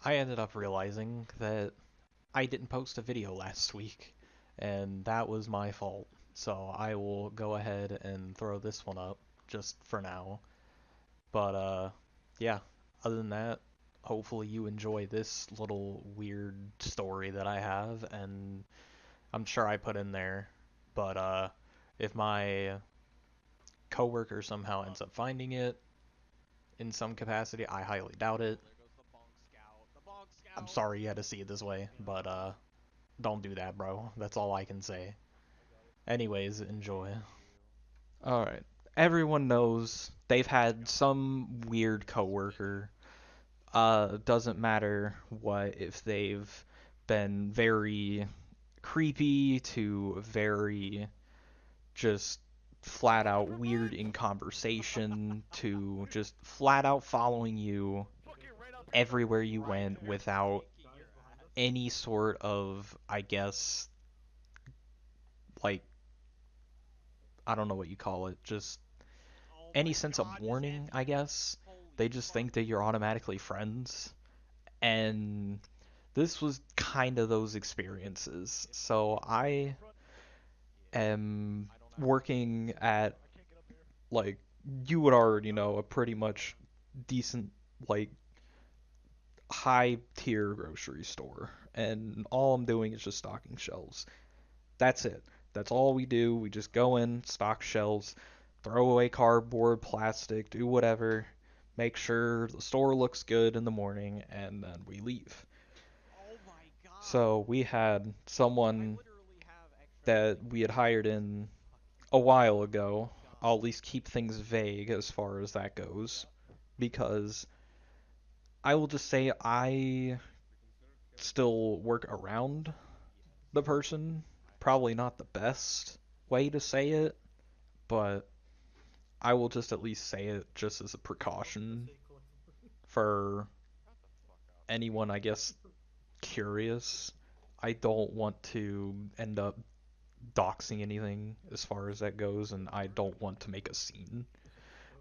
I ended up realizing that I didn't post a video last week, and that was my fault. So I will go ahead and throw this one up just for now. But yeah, other than that, hopefully you enjoy this little weird story that I have, and I'm sure I put in there. But if my coworker somehow ends up finding it in some capacity, I highly doubt it. I'm sorry you had to see it this way, but don't do that, bro. That's all I can say. Anyways, enjoy. Alright. Everyone knows they've had some weird coworker. Doesn't matter what, if they've been very creepy to very just flat out weird in conversation to just flat out following you everywhere you went without any sort of, I guess, like, I don't know what you call it, just any sense of warning, I guess. They just think that you're automatically friends. And this was kind of those experiences. So I am working at, like, you would already know, a pretty much decent, like, high tier grocery store. And all I'm doing is just stocking shelves. That's it. That's all we do. We just go in, stock shelves, throw away cardboard, plastic, do whatever, make sure the store looks good in the morning, and then we leave. So we had someone that we had hired in a while ago. I'll at least keep things vague as far as that goes, because I will just say I still work around the person. Probably not the best way to say it, but I will just at least say it just as a precaution for anyone, I guess, curious. I don't want to end up doxing anything as far as that goes, and I don't want to make a scene.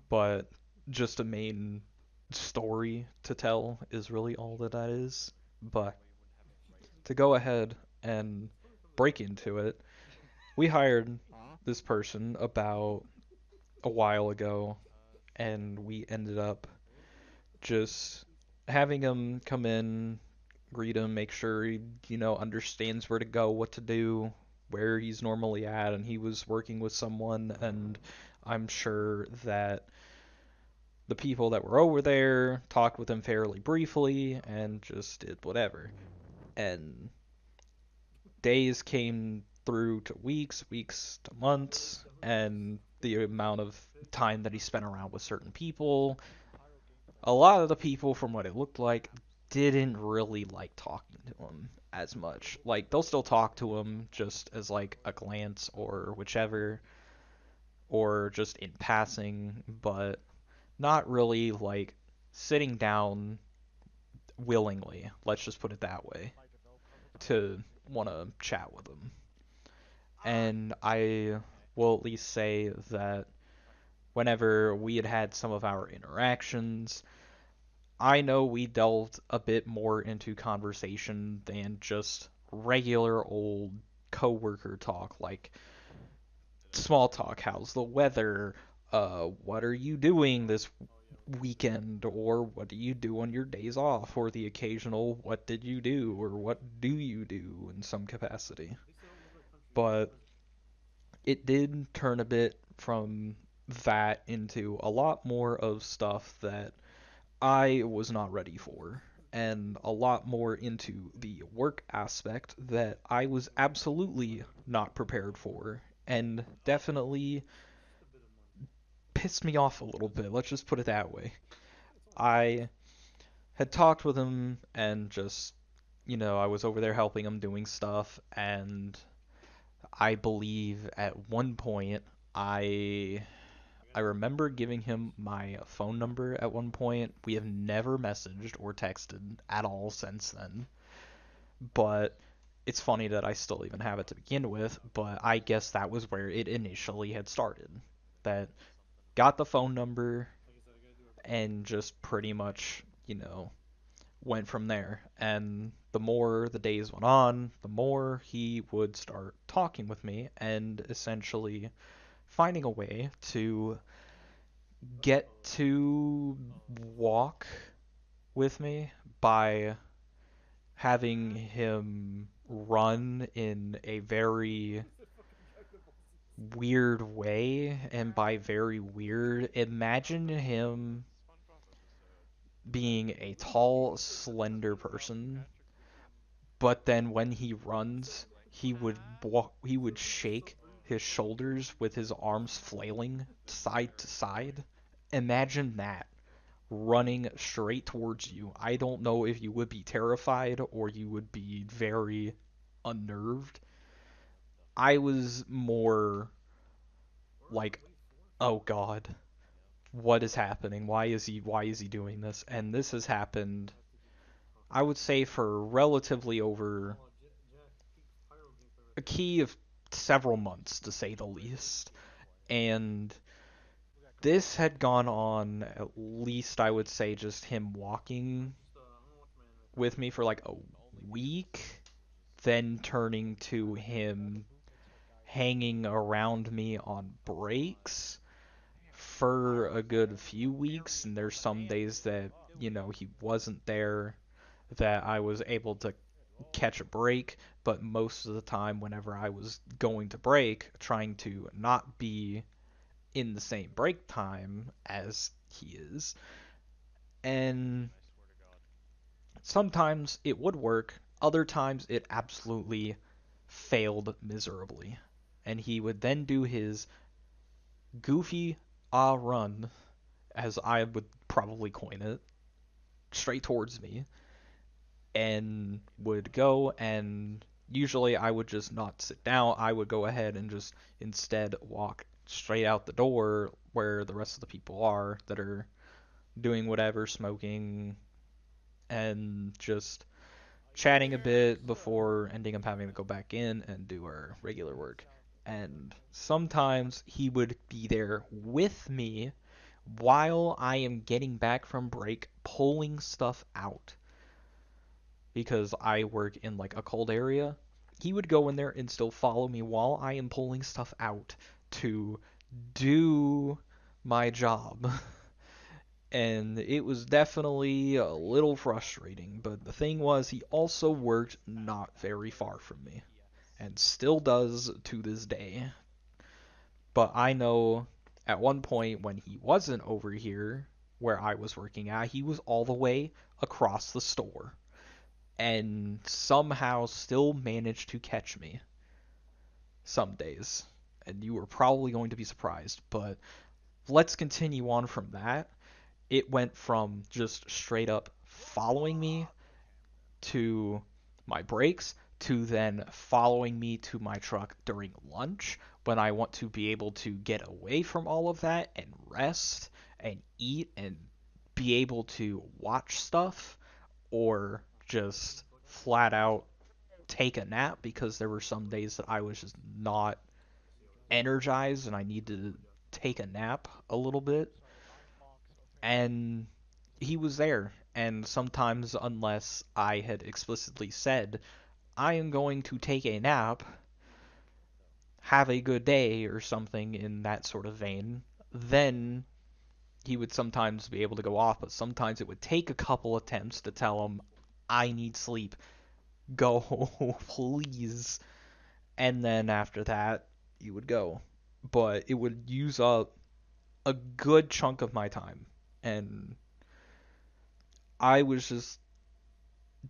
But just a main story to tell is really all that that is. But to go ahead and break into it, we hired this person about a while ago, and we ended up just having him come in, greet him, make sure he, understands where to go, what to do, where he's normally at, and he was working with someone, and I'm sure that the people that were over there talked with him fairly briefly and just did whatever. And days came through to weeks, weeks to months, and the amount of time that he spent around with certain people, a lot of the people, from what it looked like, didn't really like talking to him as much. Like, they'll still talk to him just as, like, a glance or whichever, or just in passing, but not really, like, sitting down willingly, let's just put it that way, to want to chat with him. And I will at least say that whenever we had had some of our interactions, I know we delved a bit more into conversation than just regular old coworker talk, like small talk. How's the weather? What are you doing this weekend? Or what do you do on your days off? Or the occasional, what did you do? Or what do you do in some capacity? But it did turn a bit from that into a lot more of stuff that I was not ready for, and a lot more into the work aspect that I was absolutely not prepared for, and definitely pissed me off a little bit. Let's just put it that way. I had talked with him and just, I was over there helping him doing stuff, and I believe at one point I remember giving him my phone number at one point. We have never messaged or texted at all since then. But it's funny that I still even have it to begin with, but I guess that was where it initially had started. That got the phone number and just pretty much, went from there. And the more the days went on, the more he would start talking with me and essentially finding a way to get to walk with me by having him run in a very weird way. And by very weird, imagine him being a tall, slender person, but then when he runs, he would shake his shoulders with his arms flailing side to side. Imagine that running straight towards you. I don't know if you would be terrified or you would be very unnerved. I was more like, "Oh god, what is happening? Why is he doing this?" And this has happened, I would say, for relatively over a key of several months, to say the least. And this had gone on at least, I would say, just him walking with me for like a week, then turning to him hanging around me on breaks for a good few weeks. And there's some days that, he wasn't there, that I was able to catch a break, but most of the time, whenever I was going to break, trying to not be in the same break time as he is. And sometimes it would work, other times it absolutely failed miserably. And he would then do his goofy run, as I would probably coin it, straight towards me, and would go, and usually I would just not sit down. I would go ahead and just instead walk straight out the door where the rest of the people are that are doing whatever, smoking, and just chatting a bit before ending up having to go back in and do our regular work. And sometimes he would be there with me while I am getting back from break, pulling stuff out. Because I work in like a cold area, he would go in there and still follow me while I am pulling stuff out to do my job. And it was definitely a little frustrating, but the thing was, he also worked not very far from me, and still does to this day. But I know at one point when he wasn't over here where I was working at, he was all the way across the store and somehow still managed to catch me some days. And you were probably going to be surprised, but let's continue on from that. It went from just straight up following me to my breaks to then following me to my truck during lunch when I want to be able to get away from all of that and rest and eat and be able to watch stuff or just flat out take a nap, because there were some days that I was just not energized and I needed to take a nap a little bit. And he was there. And sometimes, unless I had explicitly said, I am going to take a nap, have a good day, or something in that sort of vein, then he would sometimes be able to go off. But sometimes it would take a couple attempts to tell him, I need sleep. Go, please. And then after that, he would go. But it would use up a good chunk of my time. And I was just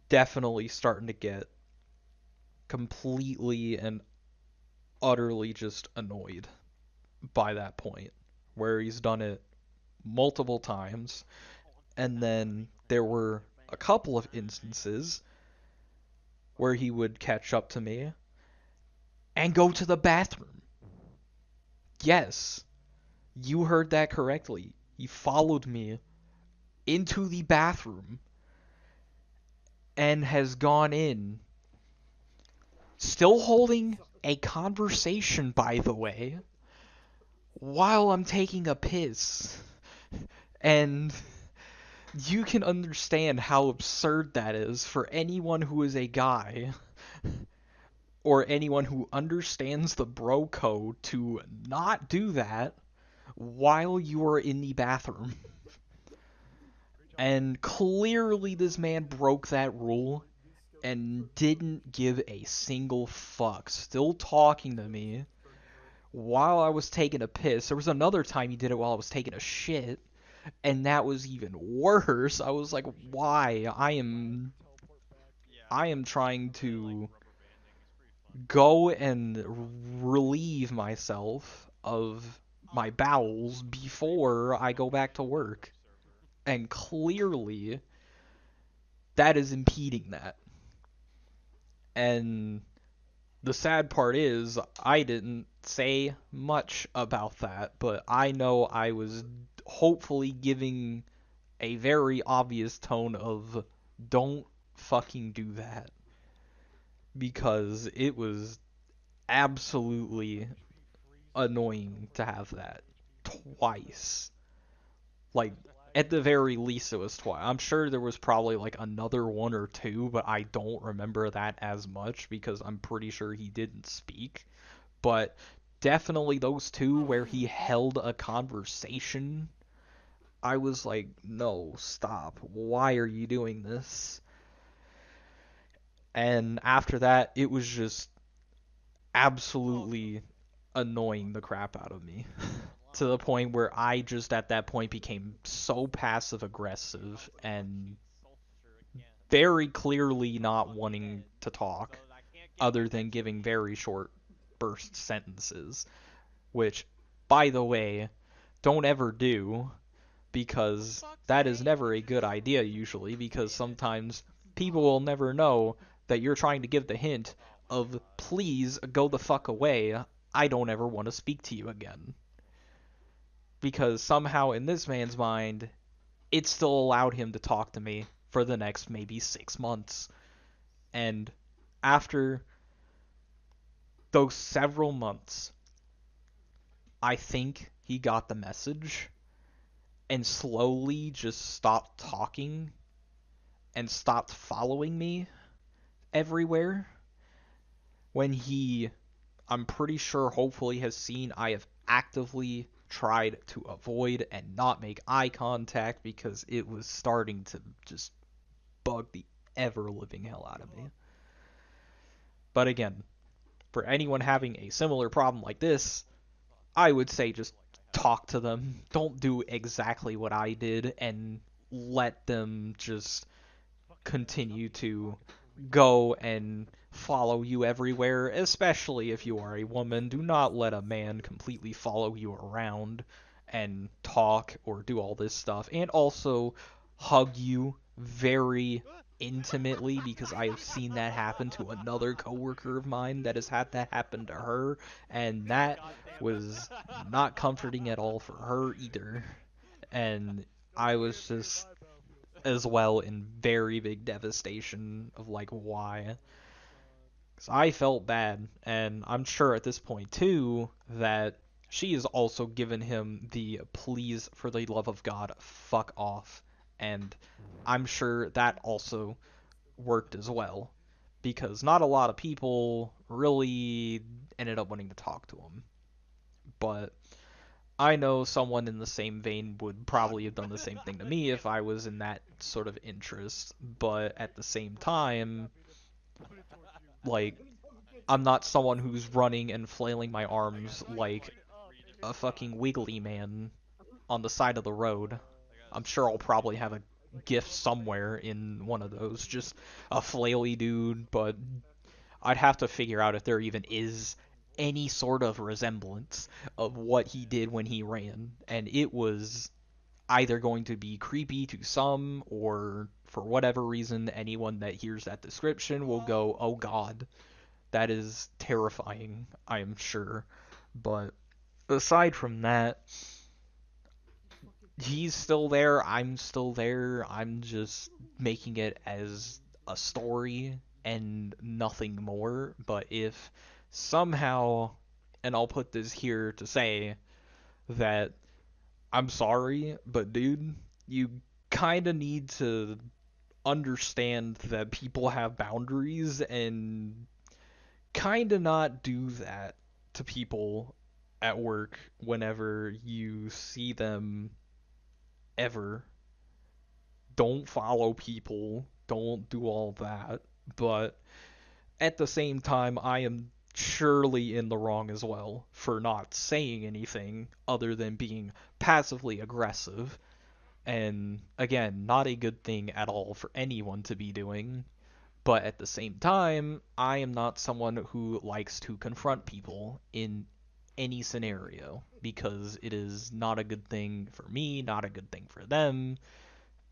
definitely starting to get completely and utterly just annoyed by that point, where he's done it multiple times. And then there were a couple of instances where he would catch up to me and go to the bathroom. Yes, you heard that correctly. He followed me into the bathroom and has gone in, still holding a conversation, by the way, while I'm taking a piss. And you can understand how absurd that is for anyone who is a guy or anyone who understands the bro code to not do that while you are in the bathroom. And clearly this man broke that rule and didn't give a single fuck. Still talking to me while I was taking a piss. There was another time he did it while I was taking a shit, and that was even worse. I was like, why? I am trying to go and relieve myself of my bowels before I go back to work. And clearly that is impeding that. And the sad part is I didn't say much about that, but I know I was hopefully giving a very obvious tone of don't fucking do that, because it was absolutely annoying to have that twice. Like, at the very least, it was twice. I'm sure there was probably like another one or two, but I don't remember that as much because I'm pretty sure he didn't speak. But definitely those two where he held a conversation, I was like, no, stop. Why are you doing this? And after that, it was just absolutely annoying the crap out of me. To the point where I just at that point became so passive aggressive and very clearly not wanting to talk other than giving very short burst sentences, which, by the way, don't ever do, because that is never a good idea usually, because sometimes people will never know that you're trying to give the hint of please go the fuck away, I don't ever want to speak to you again. Because somehow in this man's mind, it still allowed him to talk to me for the next maybe 6 months. And after those several months, I think he got the message and slowly just stopped talking and stopped following me everywhere. When he, I'm pretty sure, hopefully has seen I have actively tried to avoid and not make eye contact because it was starting to just bug the ever living hell out of me. But again, for anyone having a similar problem like this, I would say just talk to them. Don't do exactly what I did and let them just continue to go and follow you everywhere, especially if you are a woman. Do not let a man completely follow you around and talk or do all this stuff. And also hug you very intimately, because I have seen that happen to another coworker of mine that has had that happen to her, and that was not comforting at all for her either. And I was just as well in very big devastation of like why. 'Cause I felt bad, and I'm sure at this point too that she has also given him the please for the love of God fuck off, and I'm sure that also worked as well, because not a lot of people really ended up wanting to talk to him. But I know someone in the same vein would probably have done the same thing to me if I was in that sort of interest, but at the same time, like, I'm not someone who's running and flailing my arms like a fucking wiggly man on the side of the road. I'm sure I'll probably have a gif somewhere in one of those, just a flaily dude, but I'd have to figure out if there even is any sort of resemblance of what he did when he ran, and it was either going to be creepy to some, or for whatever reason, anyone that hears that description will go, oh god, that is terrifying, I am sure. But aside from that, he's still there, I'm still there, I'm just making it as a story and nothing more. But if somehow, and I'll put this here to say that I'm sorry, but dude, you kind of need to understand that people have boundaries and kind of not do that to people at work whenever you see them ever. Don't follow people, don't do all that. But at the same time, I am surely in the wrong as well for not saying anything other than being passively aggressive. And again, not a good thing at all for anyone to be doing. But at the same time, I am not someone who likes to confront people in any scenario because it is not a good thing for me, not a good thing for them.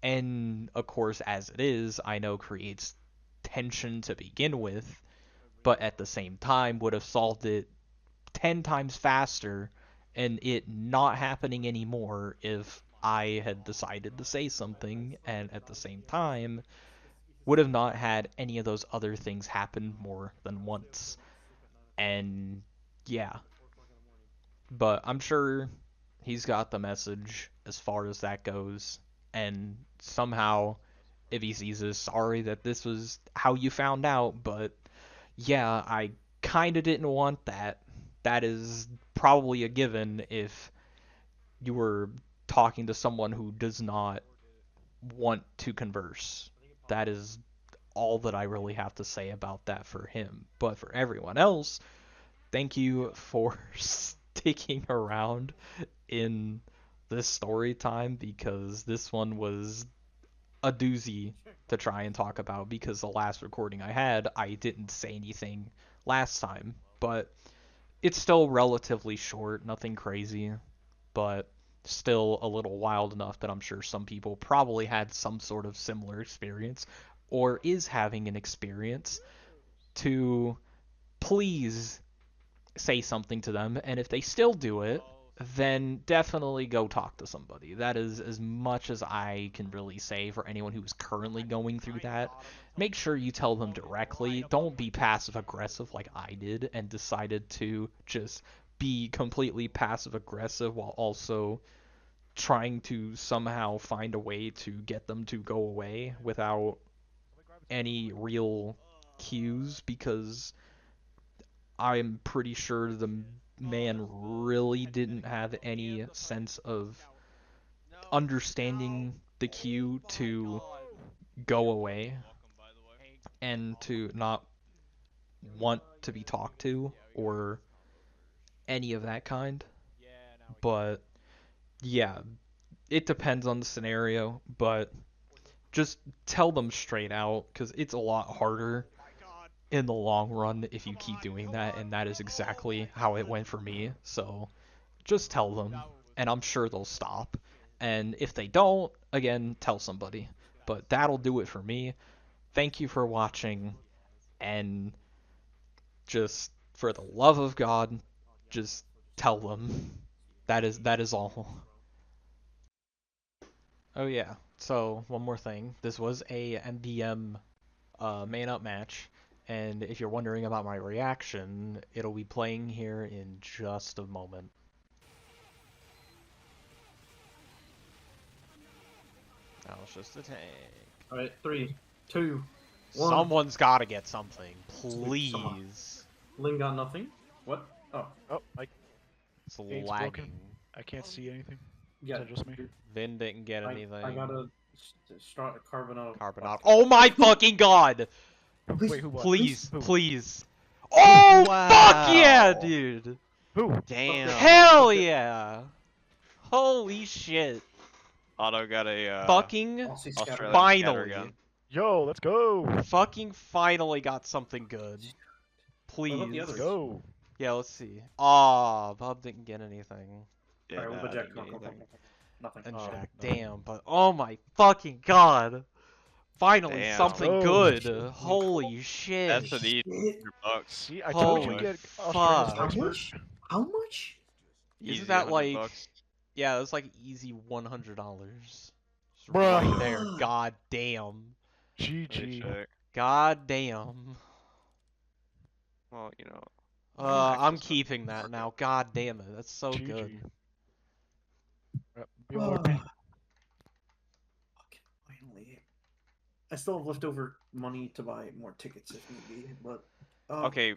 And of course, as it is, I know creates tension to begin with, but at the same time would have solved it 10 times faster and it not happening anymore if I had decided to say something, and at the same time would have not had any of those other things happen more than once. And yeah, but I'm sure he's got the message as far as that goes. And somehow, if he sees this, sorry that this was how you found out, but yeah, I kind of didn't want that. That is probably a given if you were talking to someone who does not want to converse. That is all that I really have to say about that for him. But for everyone else, thank you for sticking around in this story time because this one was a doozy to try and talk about because the last recording I had, I didn't say anything last time. But it's still relatively short, nothing crazy, but still a little wild enough that I'm sure some people probably had some sort of similar experience or is having an experience to please say something to them. And if they still do it, then definitely go talk to somebody. That is as much as I can really say for anyone who's currently going through that. Make sure you tell them directly. Don't be passive aggressive like I did and decided to just be completely passive aggressive while also trying to somehow find a way to get them to go away without any real cues because I'm pretty sure the man really didn't have any sense of understanding the cue to go away and to not want to be talked to or any of that kind. But yeah, it depends on the scenario, but just tell them straight out because it's a lot harder in the long run if you keep doing that, and that is exactly how it went for me. So just tell them, and I'm sure they'll stop. And if they don't, again, tell somebody. But that'll do it for me. Thank you for watching, and just for the love of God, just tell them. That is all. Oh yeah. So one more thing. This was a MDM main up match, and if you're wondering about my reaction, it'll be playing here in just a moment. That was just a tank. Alright, 3, 2, 1. Someone's got to get something, Someone. please. Ling got nothing. What? Oh. Oh, It's Gate's lagging. broken. I can't see anything. Yeah. Is that just me? Vin didn't get anything. I got a start a carbonate. Carbonate. Oh my fucking god! Wait, who won? Please, Who? please. Oh Wow. fuck yeah, dude! Who? Damn. Hell yeah! Holy shit! Otto got a Fucking Aussie Australian scatter. finally. scattergun. Yo, let's go. Fucking finally got something good. What about the Please. Let's others? go. Yeah, let's see. Aw, Bob didn't get anything. Yeah, Alright, what nah, about I Jack? didn't get anything. Nothing. And Oh, Jack, no. damn, but oh my fucking god. Finally Damn. something Let's good. go. Holy shit. That's an easy Shit. $100. See, I told you Holy to get fuck. Australian How expert. much? How much? Easy Isn't that like $100. yeah, it's like easy $100. Bruh. Right there. God damn. Let me GG. check. God damn. Well, you know. I'm keeping that now. God damn it. That's so GG. good. Be alert, man. I still have leftover money to buy more tickets if need be, but Okay,